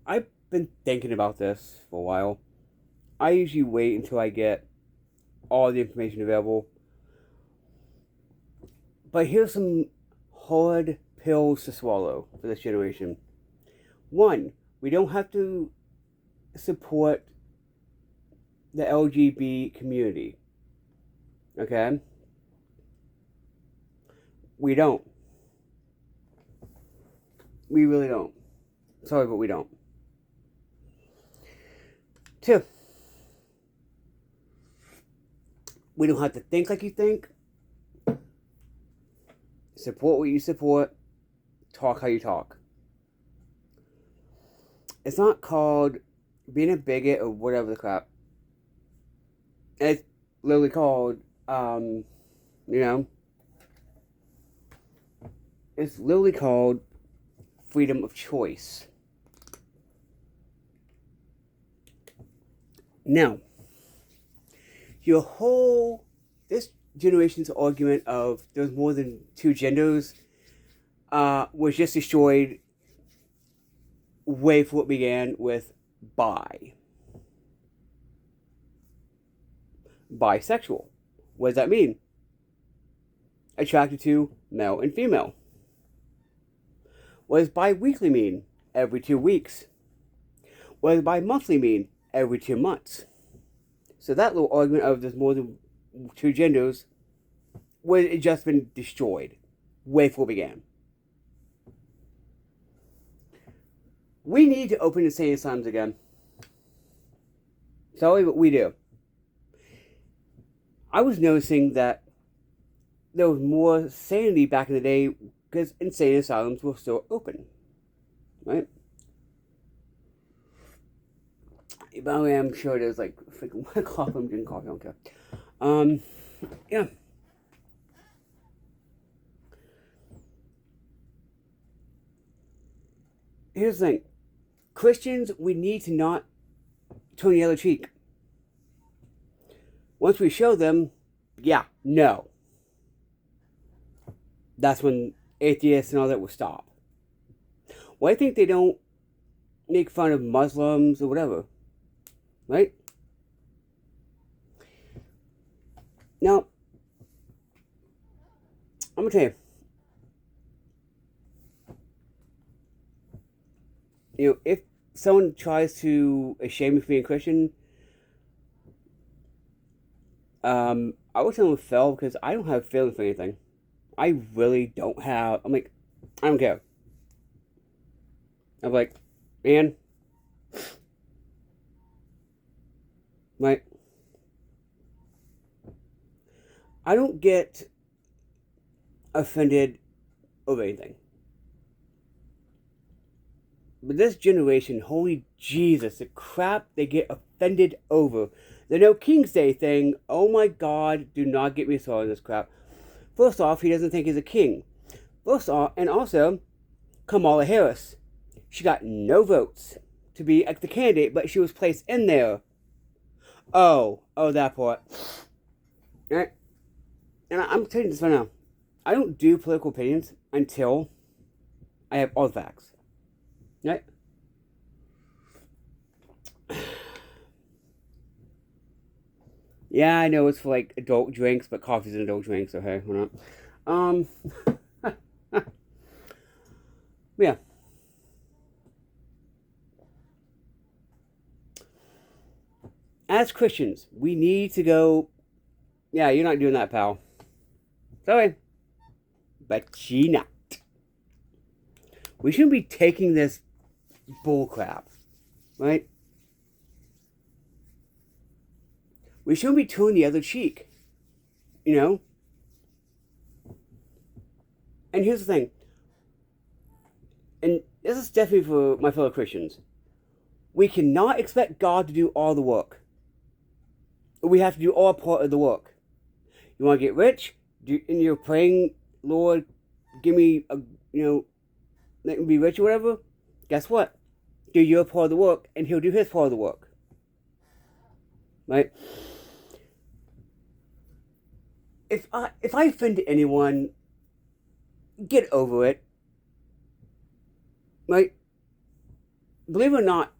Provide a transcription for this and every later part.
I've been thinking about this for a while. I usually wait until I get all the information available. But here's some hard pills to swallow for this generation. One, we don't have to support the LGBT community. Okay? We don't. We really don't. Sorry, but we don't. Two, we don't have to think like you think. Support what you support. Talk how you talk. It's not called being a bigot or whatever the crap. It's literally called, it's literally called freedom of choice. Now, this generation's argument of there's more than two genders was just destroyed way before it began with bisexual. What does that mean? Attracted to male and female. What does bi-weekly mean? Every 2 weeks. What does bi-monthly mean? Every 2 months. So that little argument of there's more than two genders would have just been destroyed way before it began. We need to open insane asylums again. Sorry, but we do. I was noticing that there was more sanity back in the day because insane asylums were still open. Right? By the way, I'm sure there's like freaking coffee. I'm drinking coffee, I don't care. Yeah. Here's the thing. Christians, we need to not turn the other cheek. Once we show them, no. That's when atheists and all that will stop. Well, I think they don't make fun of Muslims or whatever. Right? Now, I'm going to tell you, if someone tries to shame me for being Christian, I would tell them to fail because I don't have feelings for anything. I really don't have. I'm like, I don't care. I'm like, man, like, I don't get offended over anything. But this generation, holy Jesus, the crap they get offended over. The No King's Day thing, oh my God, do not get me started on this crap. First off, he doesn't think he's a king. First off, and also, Kamala Harris. She got no votes to be the candidate, but she was placed in there. Oh, that part. Right? And I'm telling you this right now. I don't do political opinions until I have all the facts. Right? Yeah, I know it's for like adult drinks, but coffee's an adult drink, so hey, why not? Yeah. As Christians, we need to go. Yeah, you're not doing that, pal. Sorry. But she not. We shouldn't be taking this bullcrap, right? We shouldn't be turning the other cheek, you know? And here's the thing, and this is definitely for my fellow Christians. We cannot expect God to do all the work. We have to do our part of the work. You want to get rich, and you're praying, Lord, give me let me be rich or whatever. Guess what? Do your part of the work, and He'll do His part of the work. Right? If I offended anyone, get over it. Right? believe it or not,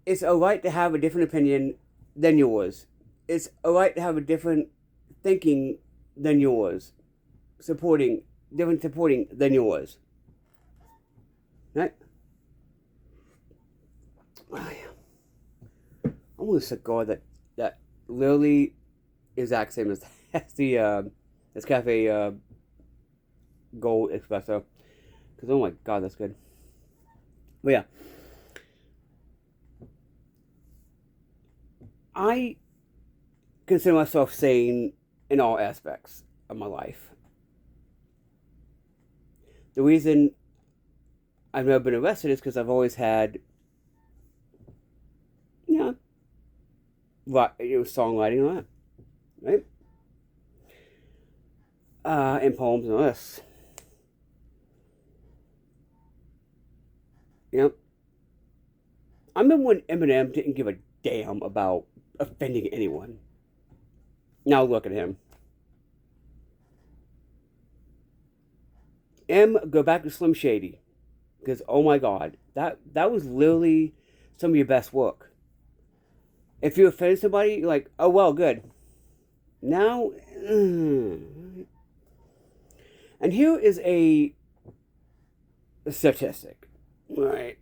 it's a right to have a different opinion than yours. It's a right to have a different thinking than yours. Different supporting than yours. Right? I want a cigar that literally is exact same as the this Cafe Gold Espresso. Because oh my god, that's good. But yeah, I consider myself sane in all aspects of my life. The reason I've never been arrested is because I've always had, you know, songwriting and all that, right? And poems and all this. You know, I remember when Eminem didn't give a damn about offending anyone. Now look at him. Go back to Slim Shady. Because, oh my god, that was literally some of your best work. If you offend somebody, you're like, oh well, good. Now, and here is a statistic. Right.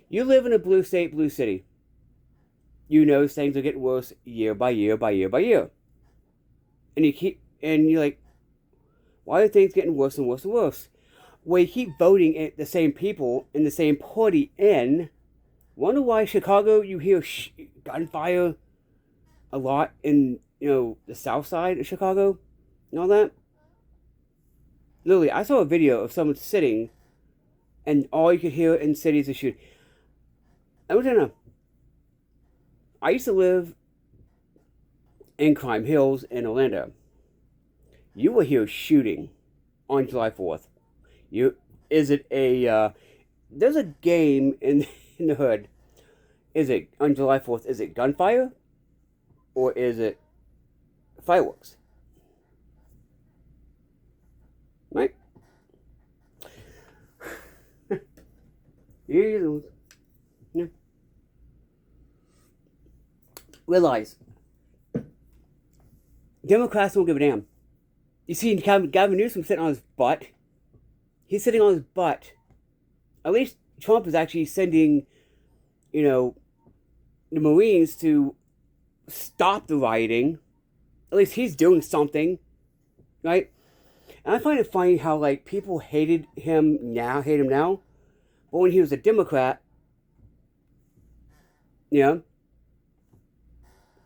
You live in a blue state, blue city. You know things are getting worse year by year by year by year. And you're like, why are things getting worse and worse and worse? Well, you keep voting the same people in the same party in. Wonder why Chicago, you hear gunfire a lot in, the south side of Chicago and all that? Literally, I saw a video of someone sitting and all you could hear in cities is shooting. I don't know. I used to live in Crime Hills in Orlando. You will hear shooting on July 4th. There's a game in the hood. Is it on July 4th? Is it gunfire? Or is it fireworks? Right? Yeah. Realize, Democrats don't give a damn. You see Gavin Newsom sitting on his butt. He's sitting on his butt. At least Trump is actually sending, the Marines to stop the rioting. At least he's doing something, right? And I find it funny how, people hate him now, but when he was a Democrat,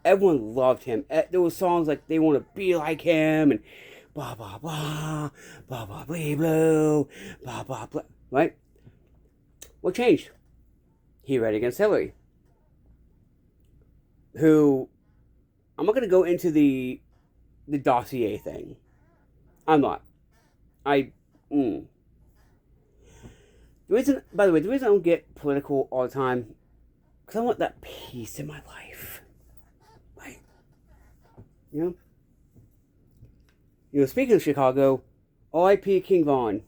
everyone loved him. There were songs like "They Want to Be Like Him" and blah blah blah, blah blah blah blah, blah blah blah. Right? What changed? He ran against Hillary, who I'm not going to go into the dossier thing. I'm not. The reason, by the way, the reason I don't get political all the time, because I want that peace in my life. Right? Speaking of Chicago, R.I.P. King Von.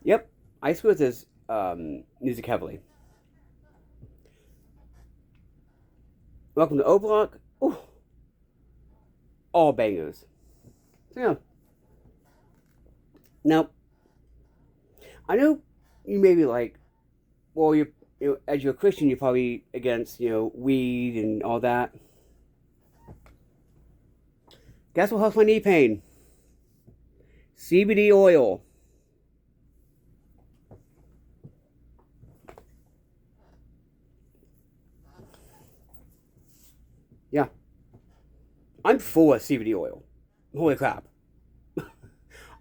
Yep, I screw with his music heavily. Welcome to O Block. Ooh, all bangers. So yeah. Now, I know you may be like, well, as you're a Christian, you're probably against, weed and all that. Guess what helps my knee pain? CBD oil. Yeah. I'm for CBD oil. Holy crap.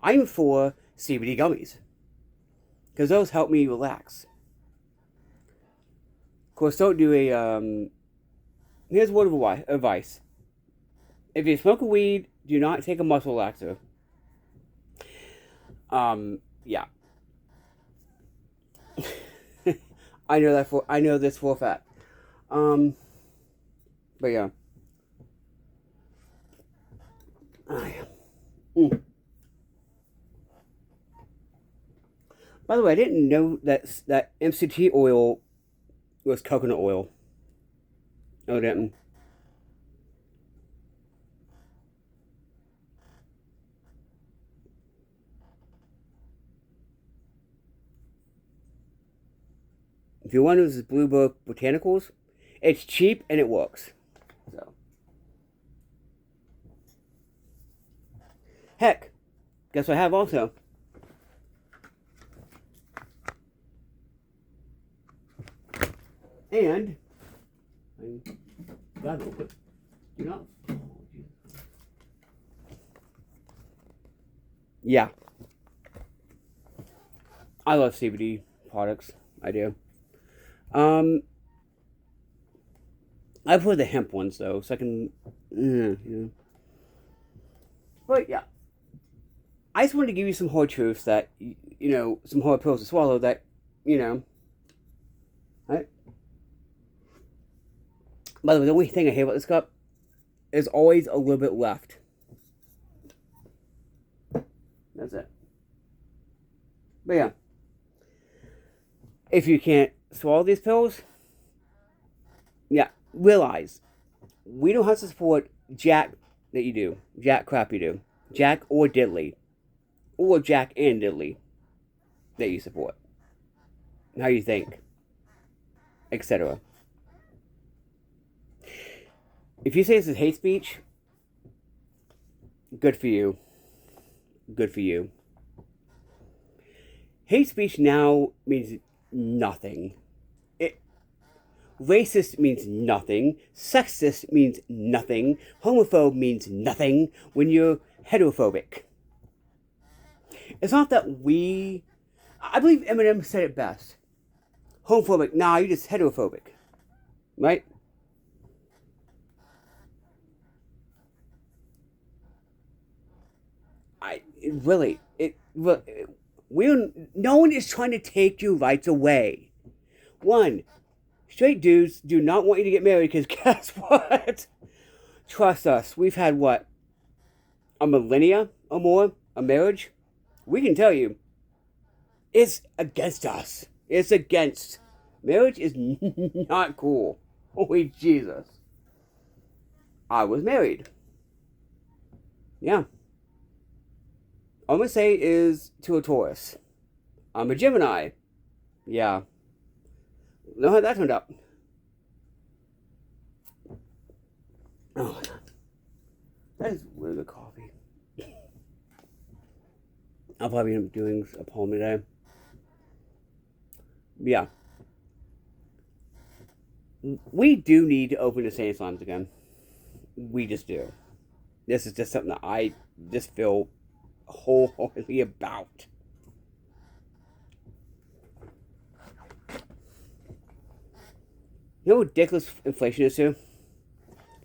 I'm for CBD gummies. Because those help me relax. Of course, don't do here's a word of advice. If you smoke a weed, do not take a muscle relaxer. Yeah. I know this for a fact. But yeah. By the way, I didn't know that MCT oil was coconut oil. Oh, I didn't. If you want to use Bluebird Botanicals, it's cheap and it works. So, heck, guess what I have also? And God, you know, yeah, I love CBD products. I do. Um, I prefer the hemp ones though, so I can, you know. But yeah, I just wanted to give you some hard truths that some hard pills to swallow that you know. Right? By the way, the only thing I hate about this cup is always a little bit left. That's it. But yeah, if you can't swallow these pills, yeah, realize we don't have to support Jack that you do, Jack crap you do, Jack or Diddley, or Jack and Diddley that you support. How you think, etc. If you say this is hate speech, good for you. Good for you. Hate speech now means nothing. Racist means nothing. Sexist means nothing. Homophobe means nothing when you're heterophobic. It's not that I believe Eminem said it best. Homophobic, nah, you're just heterophobic. Right? No one is trying to take your rights away. One, straight dudes do not want you to get married because guess what? Trust us, we've had what? A millennia or more? A marriage? We can tell you, it's against us. It's against. Marriage is not cool. Holy Jesus. I was married. Yeah. All I'm going to say is to a Taurus. I'm a Gemini. Yeah. Know how that turned out. Oh, my God. That is really good coffee. I'll probably end up doing a poem today. Yeah. We do need to open the Sand Slimes again. We just do. This is just something that I just feel wholeheartedly about. You know what ridiculous inflation is too?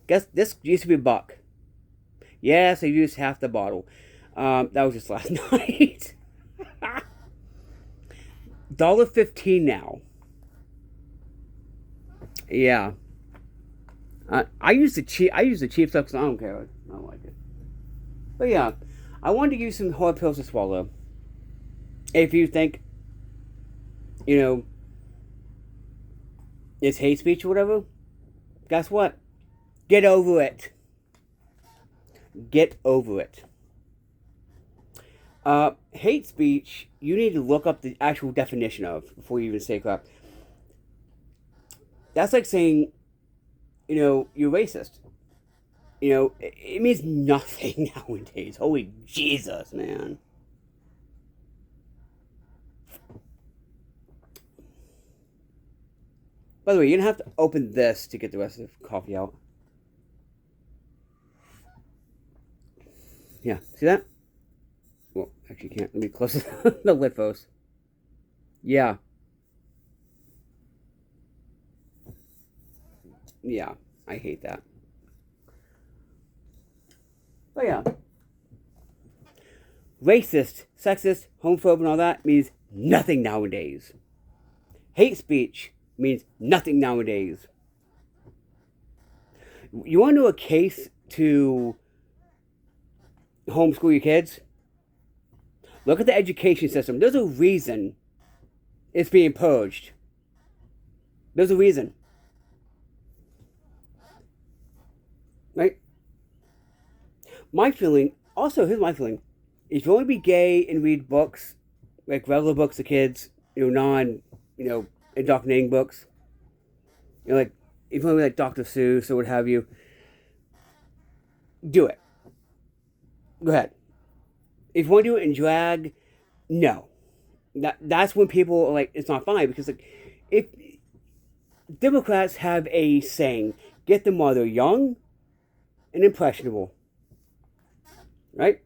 Guess this used to be $1. Yes, I used half the bottle. That was just last night. $1.15 now. Yeah. I use the cheap stuff because I don't care. I don't like it. But yeah, I wanted to give you some hard pills to swallow. If you think, it's hate speech or whatever, guess what? Get over it. Get over it. Hate speech, you need to look up the actual definition of before you even say crap. That's like saying, you're racist. It means nothing nowadays. Holy Jesus, man. By the way, you're going to have to open this to get the rest of the coffee out. Yeah, see that? Well, actually you can't. Let me close the lid first. Yeah. Yeah, I hate that. But yeah. Racist, sexist, homophobe, and all that means nothing nowadays. Hate speech means nothing nowadays. You want to know a case to homeschool your kids? Look at the education system. There's a reason it's being purged. There's a reason. Right? My feeling, also, here's my feeling. If you want to be gay and read books, like regular books to kids, non, indoctrinating books, like, if you want to be like Dr. Seuss or what have you, do it. Go ahead. If you want to do it in drag, no. That's when people are like, it's not fine, because like, if Democrats have a saying, get them while they're young and impressionable. Right?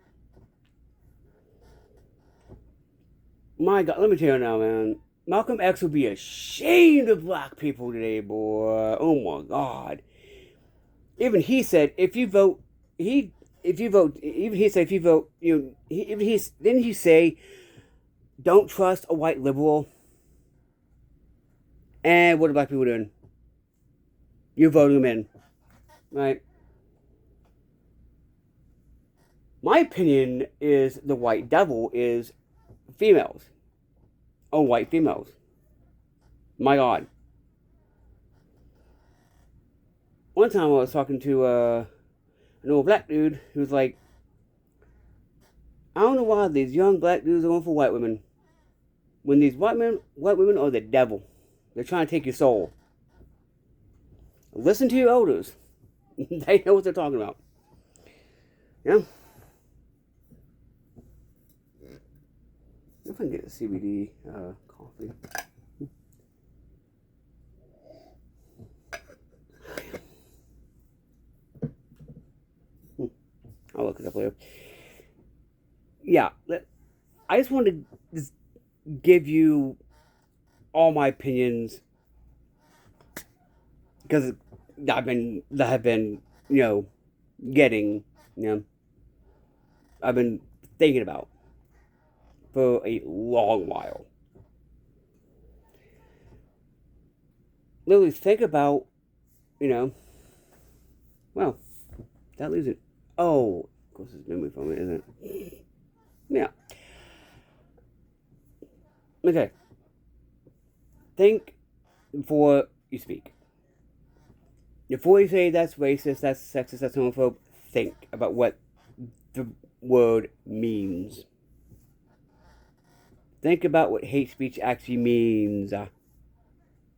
My God, let me tell you now, man. Malcolm X will be ashamed of black people today, boy. Oh my God. Even he said, if you vote, didn't he say, don't trust a white liberal? And what are black people doing? You vote them in. Right? My opinion is the white devil is females. Oh, white females. My God. One time I was talking to an old black dude who was like, I don't know why these young black dudes are going for white women. When these white women are the devil. They're trying to take your soul. Listen to your elders. They know what they're talking about. Yeah. If I can get a CBD coffee. I'll look it up later. Yeah, I just wanted to just give you all my opinions because I've been getting, I've been thinking about for a long while. Literally think about, well, that leaves it. Oh, of course it's memory foam, isn't it? Yeah. Okay. Think before you speak. Before you say that's racist, that's sexist, that's homophobe, think about what the word means. Think about what hate speech actually means.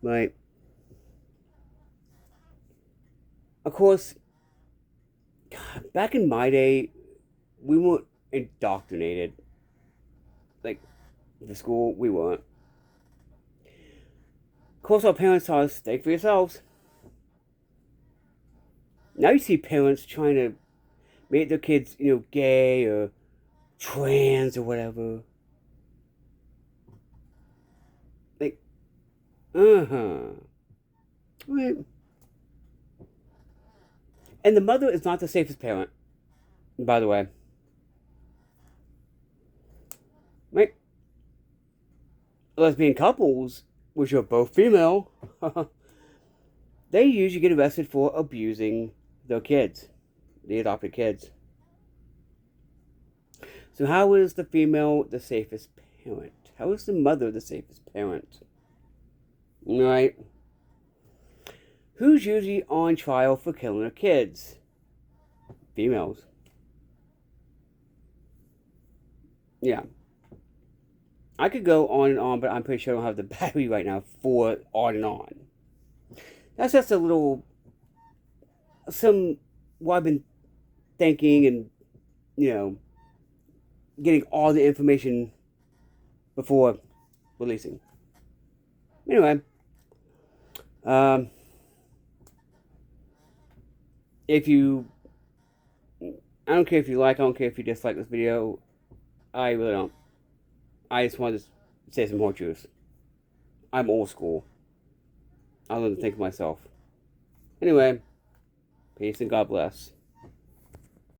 Right? Of course, back in my day, we weren't indoctrinated. Like, the school, we weren't. Of course, our parents taught us, think for yourselves. Now you see parents trying to make their kids, gay or trans or whatever. Like, right. And the mother is not the safest parent, by the way. Right? Lesbian couples, which are both female, they usually get arrested for abusing their kids, the adopted kids. So how is the female the safest parent? How is the mother the safest parent? Right? Who's usually on trial for killing their kids? Females. Yeah. I could go on and on, but I'm pretty sure I don't have the battery right now for on and on. That's just a little, what I've been thinking and, getting all the information before releasing. Anyway, I don't care if you like, I don't care if you dislike this video. I really don't. I just wanted to say some more truth. I'm old school. I learned to think of myself. Anyway, peace and God bless.